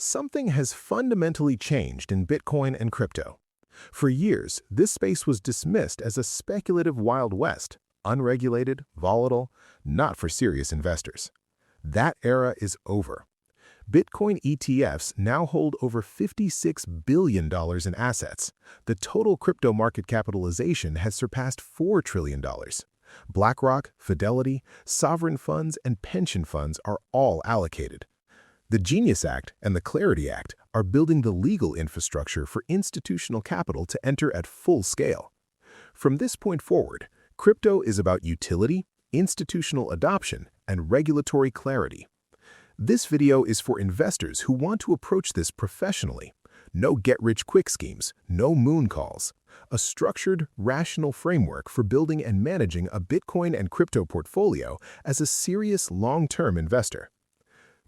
Something has fundamentally changed in Bitcoin and crypto. For years, this space was dismissed as a speculative Wild West, unregulated, volatile, not for serious investors. That era is over. Bitcoin ETFs now hold over $56 billion in assets. The total crypto market capitalization has surpassed $4 trillion. BlackRock, Fidelity, sovereign funds, and pension funds are all allocated. The Genius Act and the Clarity Act are building the legal infrastructure for institutional capital to enter at full scale. From this point forward, crypto is about utility, institutional adoption, and regulatory clarity. This video is for investors who want to approach this professionally. No get-rich-quick schemes, no moon calls. A structured, rational framework for building and managing a Bitcoin and crypto portfolio as a serious long-term investor.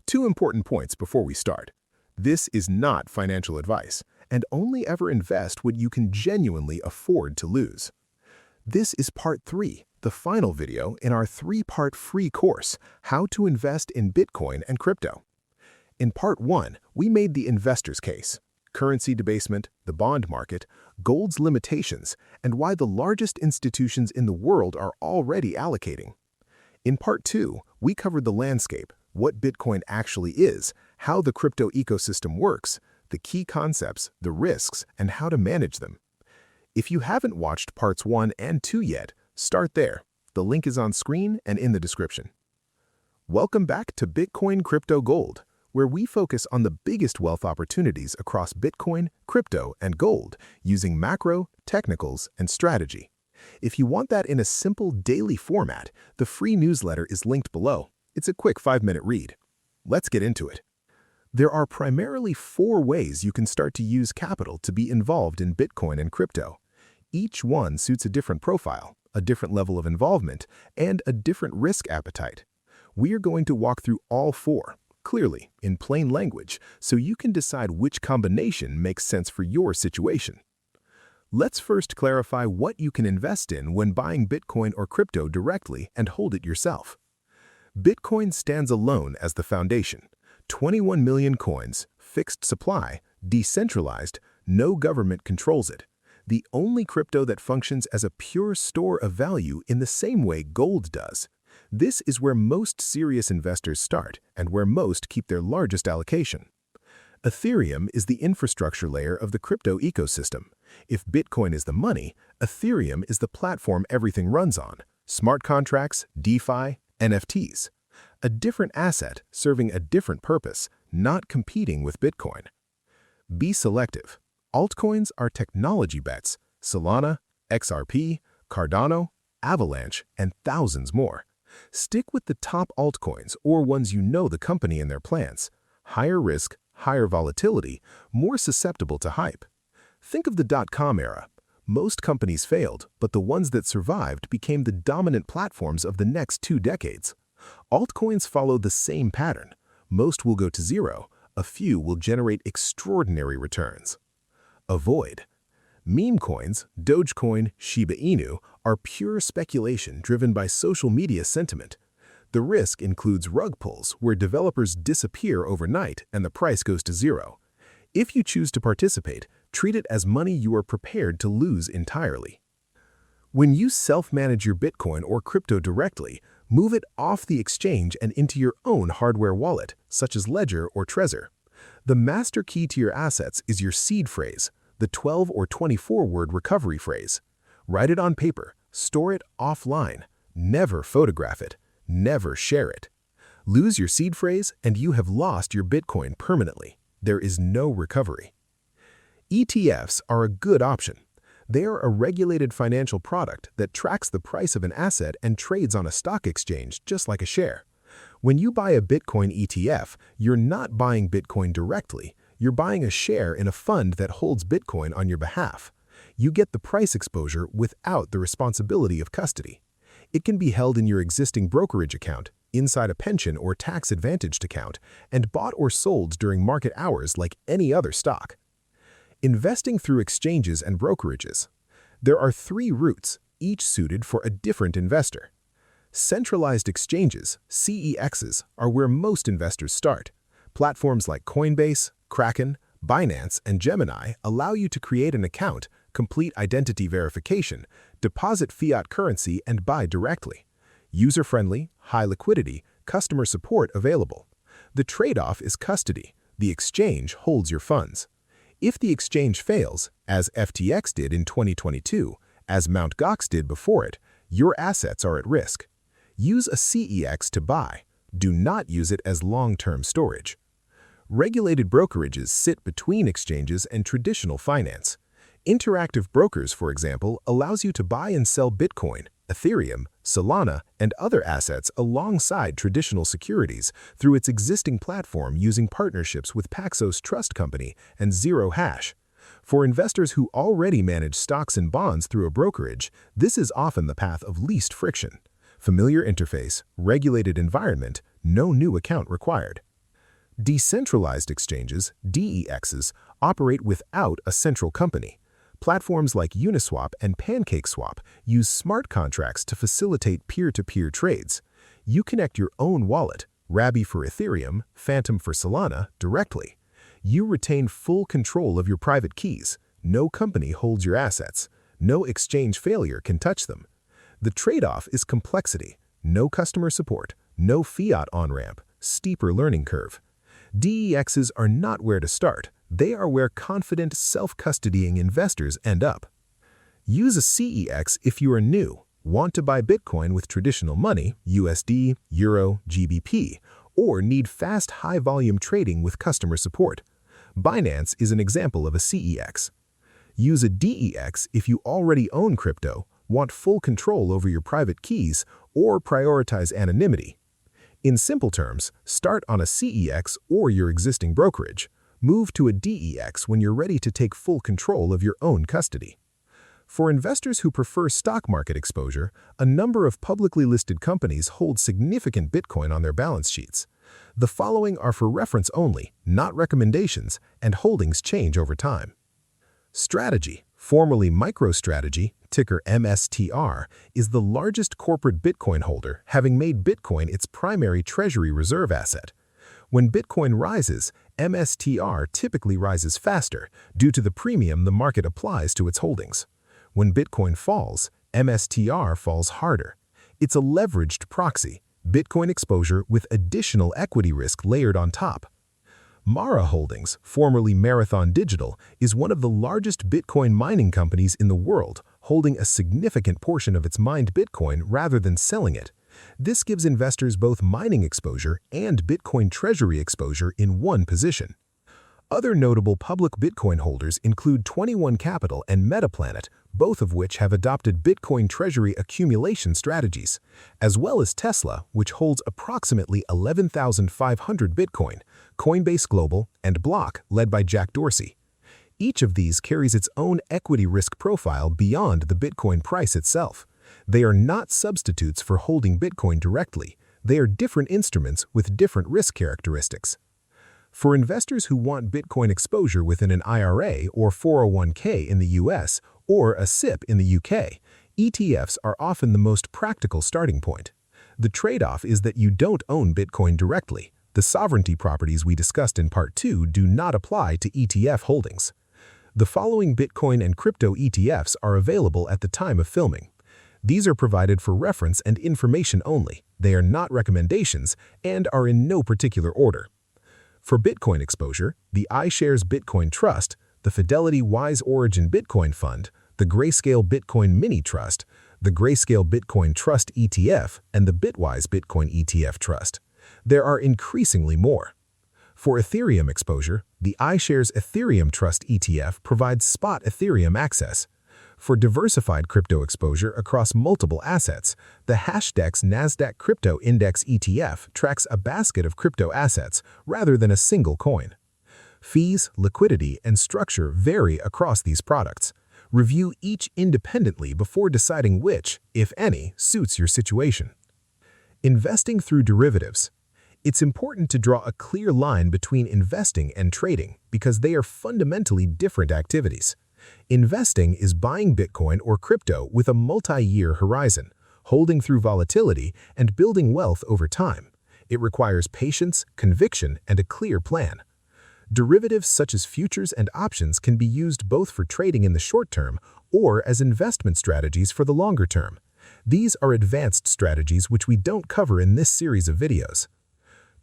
Two important points before we start. This is not financial advice, and only ever invest what you can genuinely afford to lose. This is part 3, the final video in our 3-part free course, How to Invest in Bitcoin and Crypto. In part 1, we made the investor's case, currency debasement, the bond market, gold's limitations, and why the largest institutions in the world are already allocating. In part 2, we covered the landscape, what Bitcoin actually is, how the crypto ecosystem works, the key concepts, the risks, and how to manage them. If you haven't watched parts 1 and 2 yet, start there. The link is on screen and in the description. Welcome back to Bitcoin Crypto Gold, where we focus on the biggest wealth opportunities across Bitcoin, crypto, and gold using macro, technicals, and strategy. If you want that in a simple daily format, the free newsletter is linked below. It's a quick 5-minute read. Let's get into it. There are primarily 4 ways you can start to use capital to be involved in Bitcoin and crypto. Each one suits a different profile, a different level of involvement, and a different risk appetite. We are going to walk through all 4, clearly, in plain language, so you can decide which combination makes sense for your situation. Let's first clarify what you can invest in when buying Bitcoin or crypto directly and hold it yourself. Bitcoin stands alone as the foundation. 21 million coins, fixed supply, decentralized, no government controls it. The only crypto that functions as a pure store of value in the same way gold does. This is where most serious investors start and where most keep their largest allocation. Ethereum is the infrastructure layer of the crypto ecosystem. If Bitcoin is the money, Ethereum is the platform everything runs on. Smart contracts, DeFi, NFTs. A different asset serving a different purpose, not competing with Bitcoin. Be selective. Altcoins are technology bets. Solana, XRP, Cardano, Avalanche, and thousands more. Stick with the top altcoins or ones you know the company and their plans. Higher risk, higher volatility, more susceptible to hype. Think of the dot-com era. Most companies failed, but the ones that survived became the dominant platforms of the next 2 decades. Altcoins follow the same pattern. Most will go to zero, a few will generate extraordinary returns. Avoid. Meme coins, Dogecoin, Shiba Inu, are pure speculation driven by social media sentiment. The risk includes rug pulls where developers disappear overnight and the price goes to zero. If you choose to participate, treat it as money you are prepared to lose entirely. When you self-manage your Bitcoin or crypto directly, move it off the exchange and into your own hardware wallet, such as Ledger or Trezor. The master key to your assets is your seed phrase, the 12 or 24-word recovery phrase. Write it on paper, store it offline, never photograph it, never share it. Lose your seed phrase and you have lost your Bitcoin permanently. There is no recovery. ETFs are a good option. They are a regulated financial product that tracks the price of an asset and trades on a stock exchange just like a share. When you buy a Bitcoin ETF, you're not buying Bitcoin directly. You're buying a share in a fund that holds Bitcoin on your behalf. You get the price exposure without the responsibility of custody. It can be held in your existing brokerage account, inside a pension or tax-advantaged account, and bought or sold during market hours like any other stock. Investing through exchanges and brokerages. There are 3 routes, each suited for a different investor. Centralized exchanges, CEXs, are where most investors start. Platforms like Coinbase, Kraken, Binance, and Gemini allow you to create an account, complete identity verification, deposit fiat currency, and buy directly. User-friendly, high liquidity, customer support available. The trade-off is custody. The exchange holds your funds. If the exchange fails, as FTX did in 2022, as Mt. Gox did before it, your assets are at risk. Use a CEX to buy. Do not use it as long-term storage. Regulated brokerages sit between exchanges and traditional finance. Interactive Brokers, for example, allows you to buy and sell Bitcoin, Ethereum, Solana, and other assets alongside traditional securities through its existing platform using partnerships with Paxos Trust Company and Zero Hash. For investors who already manage stocks and bonds through a brokerage, this is often the path of least friction. Familiar interface, regulated environment, no new account required. Decentralized exchanges, DEXs, operate without a central company. Platforms like Uniswap and PancakeSwap use smart contracts to facilitate peer-to-peer trades. You connect your own wallet, Rabby for Ethereum, Phantom for Solana, directly. You retain full control of your private keys. No company holds your assets. No exchange failure can touch them. The trade-off is complexity. No customer support, no fiat on-ramp, steeper learning curve. DEXs are not where to start. They are where confident, self-custodying investors end up. Use a CEX if you are new, want to buy Bitcoin with traditional money, USD, Euro, GBP, or need fast, high-volume trading with customer support. Binance is an example of a CEX. Use a DEX if you already own crypto, want full control over your private keys, or prioritize anonymity. In simple terms, start on a CEX or your existing brokerage. Move to a DEX when you're ready to take full control of your own custody. For investors who prefer stock market exposure, a number of publicly listed companies hold significant Bitcoin on their balance sheets. The following are for reference only, not recommendations, and holdings change over time. Strategy, formerly MicroStrategy, ticker MSTR, is the largest corporate Bitcoin holder, having made Bitcoin its primary treasury reserve asset. When Bitcoin rises, MSTR typically rises faster due to the premium the market applies to its holdings. When Bitcoin falls, MSTR falls harder. It's a leveraged proxy, Bitcoin exposure with additional equity risk layered on top. Mara Holdings, formerly Marathon Digital, is one of the largest Bitcoin mining companies in the world, holding a significant portion of its mined Bitcoin rather than selling it. This gives investors both mining exposure and Bitcoin treasury exposure in one position. Other notable public Bitcoin holders include 21 Capital and Metaplanet, both of which have adopted Bitcoin treasury accumulation strategies, as well as Tesla, which holds approximately 11,500 Bitcoin, Coinbase Global, and Block, led by Jack Dorsey. Each of these carries its own equity risk profile beyond the Bitcoin price itself. They are not substitutes for holding Bitcoin directly. They are different instruments with different risk characteristics. For investors who want Bitcoin exposure within an IRA or 401k in the US or a SIP in the UK, ETFs are often the most practical starting point. The trade-off is that you don't own Bitcoin directly. The sovereignty properties we discussed in Part 2 do not apply to ETF holdings. The following Bitcoin and crypto ETFs are available at the time of filming. These are provided for reference and information only. They are not recommendations and are in no particular order. For Bitcoin exposure, the iShares Bitcoin Trust, the Fidelity Wise Origin Bitcoin Fund, the Grayscale Bitcoin Mini Trust, the Grayscale Bitcoin Trust ETF, and the Bitwise Bitcoin ETF Trust. There are increasingly more. For Ethereum exposure, the iShares Ethereum Trust ETF provides spot Ethereum access. For diversified crypto exposure across multiple assets, the Hashdex Nasdaq Crypto Index ETF tracks a basket of crypto assets rather than a single coin. Fees, liquidity, and structure vary across these products. Review each independently before deciding which, if any, suits your situation. Investing through derivatives. It's important to draw a clear line between investing and trading because they are fundamentally different activities. Investing is buying Bitcoin or crypto with a multi-year horizon, holding through volatility, and building wealth over time. It requires patience, conviction, and a clear plan. Derivatives such as futures and options can be used both for trading in the short term or as investment strategies for the longer term. These are advanced strategies which we don't cover in this series of videos.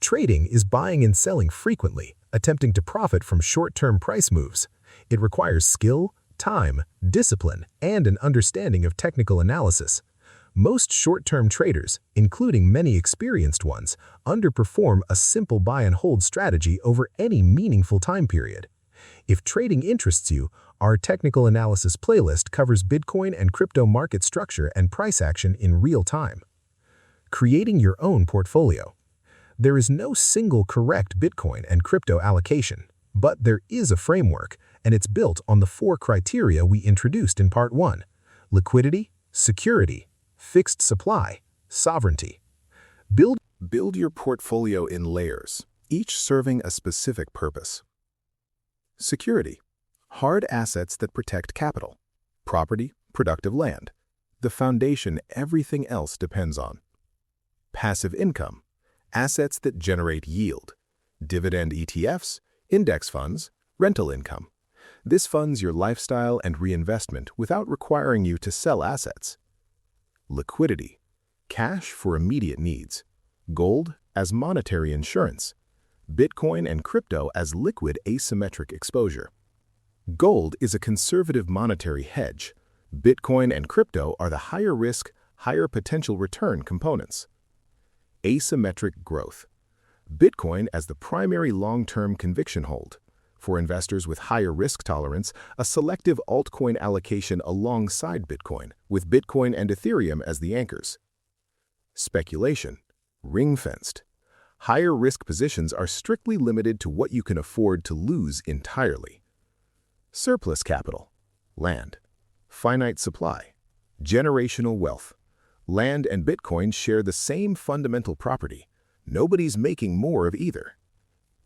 Trading is buying and selling frequently, attempting to profit from short-term price moves. It requires skill, time, discipline, and an understanding of technical analysis. Most short-term traders, including many experienced ones, underperform a simple buy-and-hold strategy over any meaningful time period. If trading interests you, our technical analysis playlist covers Bitcoin and crypto market structure and price action in real time. Creating your own portfolio. There is no single correct Bitcoin and crypto allocation, but there is a framework, and it's built on the 4 criteria we introduced in Part 1: liquidity, security, fixed supply, sovereignty. Build your portfolio in layers, each serving a specific purpose. Security: hard assets that protect capital. Property, productive land, the foundation everything else depends on. Passive income: assets that generate yield. Dividend ETFs, index funds, rental income. This funds your lifestyle and reinvestment without requiring you to sell assets. Liquidity: cash for immediate needs. Gold as monetary insurance. Bitcoin and crypto as liquid asymmetric exposure. Gold is a conservative monetary hedge. Bitcoin and crypto are the higher risk, higher potential return components. Asymmetric growth. Bitcoin as the primary long-term conviction hold. For investors with higher risk tolerance, a selective altcoin allocation alongside Bitcoin, with Bitcoin and Ethereum as the anchors. Speculation: ring-fenced. Higher risk positions are strictly limited to what you can afford to lose entirely. Surplus capital: land. Finite supply. Generational wealth. Land and Bitcoin share the same fundamental property. Nobody's making more of either.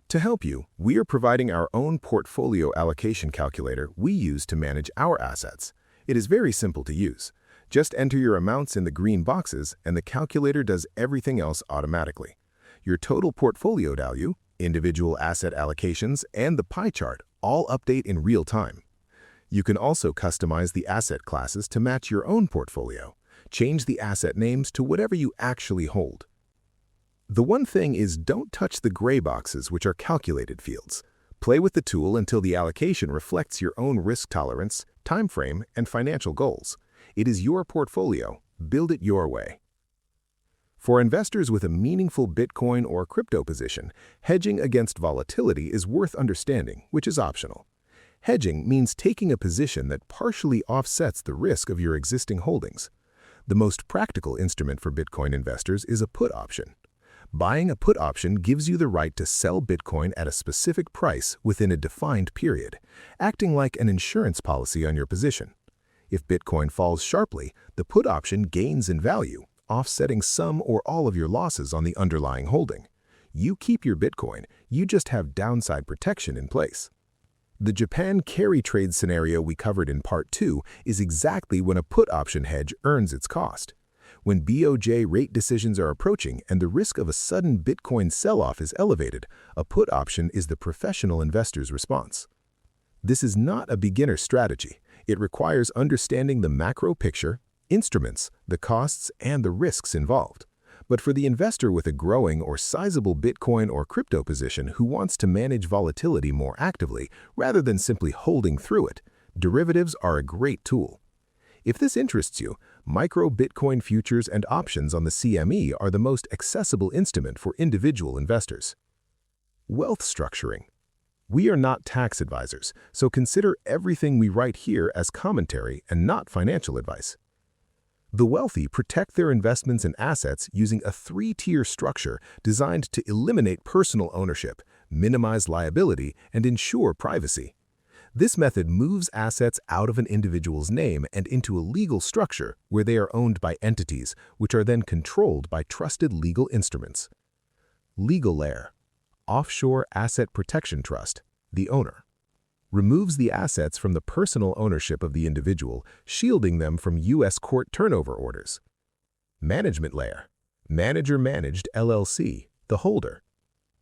To help you, we are providing our own portfolio allocation calculator we use to manage our assets. It is very simple to use. Just enter your amounts in the green boxes and the calculator does everything else automatically. Your total portfolio value, individual asset allocations, and the pie chart all update in real time. You can also customize the asset classes to match your own portfolio. Change the asset names to whatever you actually hold. The one thing is, don't touch the gray boxes, which are calculated fields. Play with the tool until the allocation reflects your own risk tolerance, time frame, and financial goals. It is your portfolio. Build it your way. For investors with a meaningful Bitcoin or crypto position, hedging against volatility is worth understanding, which is optional. Hedging means taking a position that partially offsets the risk of your existing holdings. The most practical instrument for Bitcoin investors is a put option. Buying a put option gives you the right to sell Bitcoin at a specific price within a defined period, acting like an insurance policy on your position. If Bitcoin falls sharply, the put option gains in value, offsetting some or all of your losses on the underlying holding. You keep your Bitcoin, you just have downside protection in place. The Japan carry trade scenario we covered in Part 2 is exactly when a put option hedge earns its cost. When BOJ rate decisions are approaching and the risk of a sudden Bitcoin sell-off is elevated, a put option is the professional investor's response. This is not a beginner strategy. It requires understanding the macro picture, instruments, the costs, and the risks involved. But for the investor with a growing or sizable Bitcoin or crypto position who wants to manage volatility more actively rather than simply holding through it, derivatives are a great tool. If this interests you, micro Bitcoin futures and options on the CME are the most accessible instrument for individual investors. Wealth structuring. We are not tax advisors, so consider everything we write here as commentary and not financial advice. The wealthy protect their investments and assets using a 3-tier structure designed to eliminate personal ownership, minimize liability, and ensure privacy. This method moves assets out of an individual's name and into a legal structure where they are owned by entities, which are then controlled by trusted legal instruments. Legal layer. Offshore Asset Protection Trust, the owner. Removes the assets from the personal ownership of the individual, shielding them from U.S. court turnover orders. Management layer. Manager-managed LLC, the holder.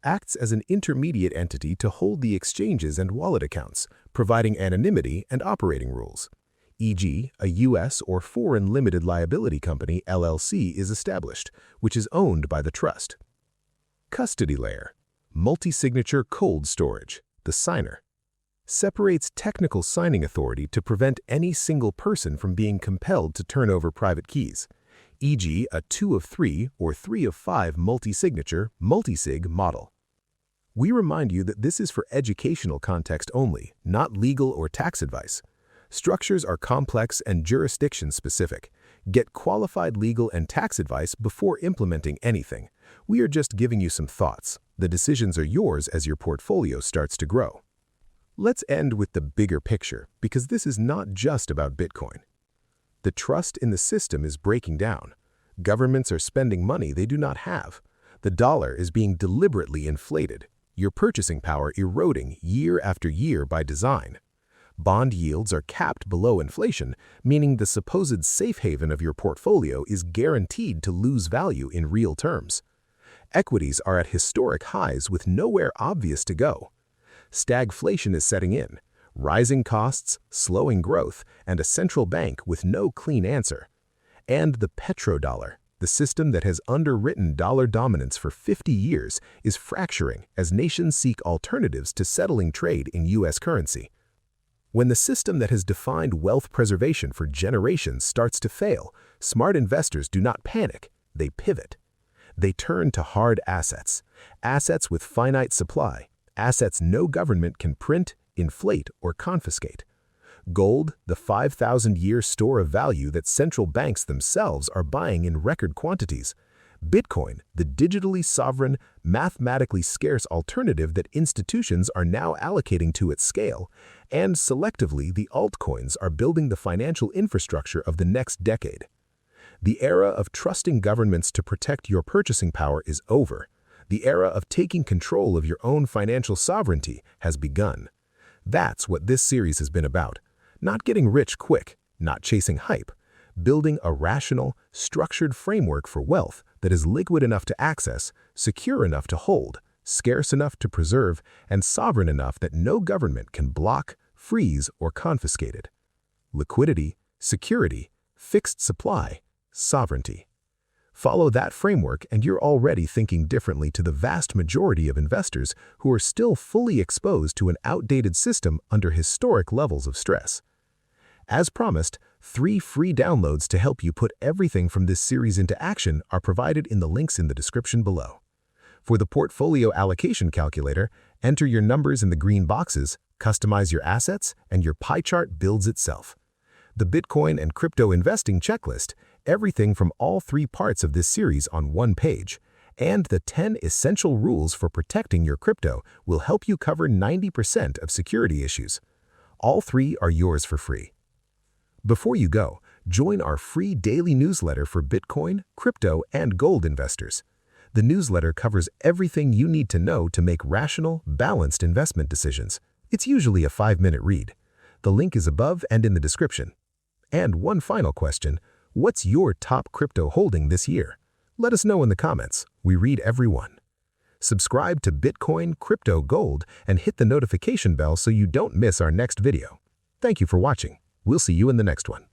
acts as an intermediate entity to hold the exchanges and wallet accounts, providing anonymity and operating rules. E.g., a U.S. or foreign limited liability company (LLC) is established, which is owned by the trust. Custody layer, multi-signature cold storage, the signer, separates technical signing authority to prevent any single person from being compelled to turn over private keys, e.g. a 2 of 3 or 3 of 5 multi-signature, multi-sig model. We remind you that this is for educational context only, not legal or tax advice. Structures are complex and jurisdiction-specific. Get qualified legal and tax advice before implementing anything. We are just giving you some thoughts. The decisions are yours as your portfolio starts to grow. Let's end with the bigger picture, because this is not just about Bitcoin. The trust in the system is breaking down. Governments are spending money they do not have. The dollar is being deliberately inflated, your purchasing power eroding year after year by design. Bond yields are capped below inflation, meaning the supposed safe haven of your portfolio is guaranteed to lose value in real terms. Equities are at historic highs with nowhere obvious to go. Stagflation is setting in, rising costs, slowing growth, and a central bank with no clean answer. And the petrodollar, the system that has underwritten dollar dominance for 50 years, is fracturing as nations seek alternatives to settling trade in U.S. currency. When the system that has defined wealth preservation for generations starts to fail, smart investors do not panic, they pivot. They turn to hard assets, assets with finite supply, assets no government can print, inflate, or confiscate. Gold, the 5,000-year store of value that central banks themselves are buying in record quantities. Bitcoin, the digitally sovereign, mathematically scarce alternative that institutions are now allocating to its scale. And selectively, the altcoins are building the financial infrastructure of the next decade. The era of trusting governments to protect your purchasing power is over. The era of taking control of your own financial sovereignty has begun. That's what this series has been about. Not getting rich quick, not chasing hype, building a rational, structured framework for wealth that is liquid enough to access, secure enough to hold, scarce enough to preserve, and sovereign enough that no government can block, freeze, or confiscate it. Liquidity, security, fixed supply, sovereignty. Follow that framework and you're already thinking differently to the vast majority of investors who are still fully exposed to an outdated system under historic levels of stress. As promised, 3 free downloads to help you put everything from this series into action are provided in the links in the description below. For the portfolio allocation calculator, enter your numbers in the green boxes, customize your assets, and your pie chart builds itself. The Bitcoin and crypto investing checklist, everything from all 3 parts of this series on one page, and the 10 essential rules for protecting your crypto will help you cover 90% of security issues. All 3 are yours for free. Before you go, join our free daily newsletter for Bitcoin, crypto, and gold investors. The newsletter covers everything you need to know to make rational, balanced investment decisions. It's usually a 5-minute read. The link is above and in the description. And one final question, what's your top crypto holding this year? Let us know in the comments. We read every one. Subscribe to Bitcoin, Crypto, Gold, and hit the notification bell so you don't miss our next video. Thank you for watching. We'll see you in the next one.